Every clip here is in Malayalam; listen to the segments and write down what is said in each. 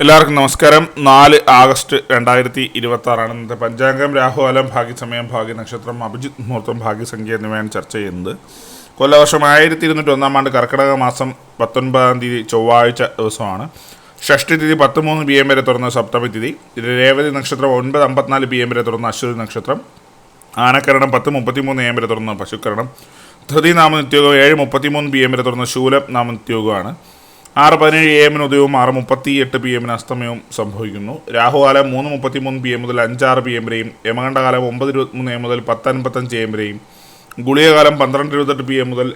എല്ലാവർക്കും നമസ്കാരം. 4 ആഗസ്റ്റ് 2026 ഇന്നത്തെ പഞ്ചാംഗം. രാഹുകാലം, ഭാഗ്യസമയം, ഭാഗ്യനക്ഷത്രം, അഭിജിത് മുഹൂർത്തം, ഭാഗ്യസംഖ്യ എന്നിവയാണ് ചർച്ച ചെയ്യുന്നത്. കൊല്ലവർഷം 1201 കർക്കിടക മാസം 19 തീയതി ചൊവ്വാഴ്ച ദിവസമാണ്. ഷഷ്ടി തിഥി 10:03 PM വരെ തുറന്ന സപ്തമി തിഥി. രേവതി നക്ഷത്രം 9:54 PM വരെ തുറന്ന അശ്വതി നക്ഷത്രം. ആനക്കരണം 10:33 AM വരെ തുറന്ന പശുക്കരണം. ധൃതി നാമനിത്യോഗം 7:33 PM വരെ തുറന്ന ശൂലം നാമനിത്യോഗമാണ്. 6:17 AM ഉദയവും 6:38 PM അസ്തമയവും സംഭവിക്കുന്നു. രാഹുകാലം 3:33 PM മുതൽ 5:06 PM വരെയും, യമകണ്ഠകാലം 9:23 AM മുതൽ 10:55 AM വരെയും, ഗുളികകാലം 12:28 PM മുതൽ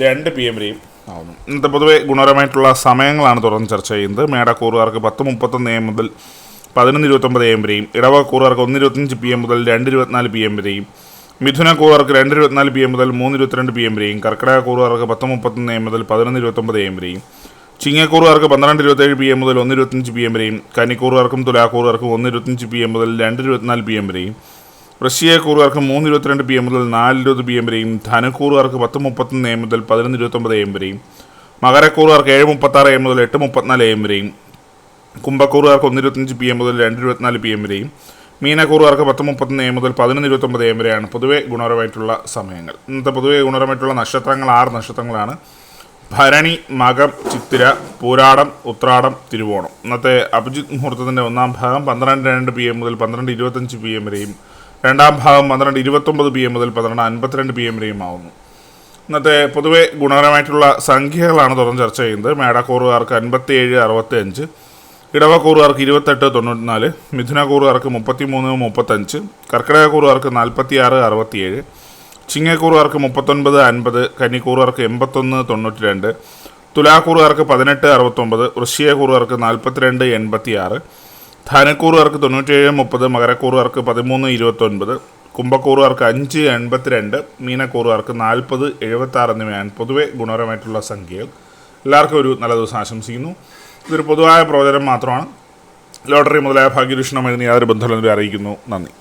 2 PM വരെയും ആവുന്നു. ഇന്നത്തെ പൊതുവെ ഗുണപരമായിട്ടുള്ള സമയങ്ങളാണ് തുറന്ന് ചർച്ച ചെയ്യുന്നത്. മേടക്കൂറുകാർക്ക് 10:31 AM മുതൽ 11:29 AM വരെയും, ഇടവക്കൂറുകാർക്ക് 1:25 PM മുതൽ 2:24 PM വരെയും, മിഥുനക്കൂറുകാർക്ക് 2:24 PM മുതൽ 3:22 PM വരെയും, കർക്കിടകക്കൂറുകാർക്ക് 10:31 AM മുതൽ 11:29 AM വരെയും, ചിങ്ങക്കൂറുകാർക്ക് 12:27 PM മുതൽ 1:25 PM വരെയും, കന്നിക്കൂറുകാർക്കും തുലാക്കൂറുകാർക്കും 1:25 PM മുതൽ 2:24 PM വരെയും, വൃശ്ചികക്കൂറുകാർക്ക് 3:22 PM മുതൽ 4:20 PM വരെയും, ധനുക്കൂറുകാർക്ക് 10:31 AM മുതൽ 11:29 AM വരെയും, മകരക്കൂറുകാർക്ക് 7:36 AM മുതൽ 8:34 AM വരെയും, കുംഭക്കൂറുകാർക്ക് 1:25 PM മുതൽ 2:24 PM വരെയും, മീനക്കൂറുകാർക്ക് 10:31 AM മുതൽ 11:29 AM വരെയാണ് പൊതുവെ ഗുണപരമായിട്ടുള്ള സമയങ്ങൾ. ഇന്നത്തെ പൊതുവെ ഗുണപരമായിട്ടുള്ള നക്ഷത്രങ്ങൾ 6 നക്ഷത്രങ്ങളാണ്. ഭരണി, മകം, ചിത്തിര, പൂരാടം, ഉത്രാടം, തിരുവോണം. ഇന്നത്തെ അഭിജിത് മുഹൂർത്തത്തിൻ്റെ ഒന്നാം ഭാഗം 12:02 PM മുതൽ 12:25 PM വരെയും, രണ്ടാം ഭാഗം 12:29 PM മുതൽ 12:52 PM വരെയും ആവുന്നു. ഇന്നത്തെ പൊതുവെ ഗുണപരമായിട്ടുള്ള സംഖ്യകളാണ് തുറന്ന് ചർച്ച ചെയ്യുന്നത്. മേടക്കൂറുകാർക്ക് 57-65, ഇടവക്കൂറുകാർക്ക് 28-94, മിഥുനക്കൂറുകാർക്ക് 33-35, കർക്കിടകക്കൂറുകാർക്ക് 46-67, ചിങ്ങക്കൂറുകാർക്ക് 39-50, കന്നിക്കൂറുകാർക്ക് 81-92, തുലാക്കൂറുകാർക്ക് 18-69, വൃശ്ചികക്കൂറുകാർക്ക് 42-86, ധനുക്കൂറുകാർക്ക് 97-30, മകരക്കൂറുകാർക്ക് 13-29, കുംഭക്കൂറുകാർക്ക് 5-82, മീനക്കൂറുകാർക്ക് 40-76 എന്നിവയാണ് പൊതുവെ ഗുണപരമായിട്ടുള്ള സംഖ്യകൾ. എല്ലാവർക്കും ഒരു നല്ല ദിവസം ആശംസിക്കുന്നു. ഇതൊരു പൊതുവായ പ്രവചനം മാത്രമാണ്. ലോട്ടറി മുതലായ ഭാഗ്യദൂഷണം എഴുതി യാതൊരു ബന്ധമുള്ളവരെ അറിയിക്കുന്നു. നന്ദി.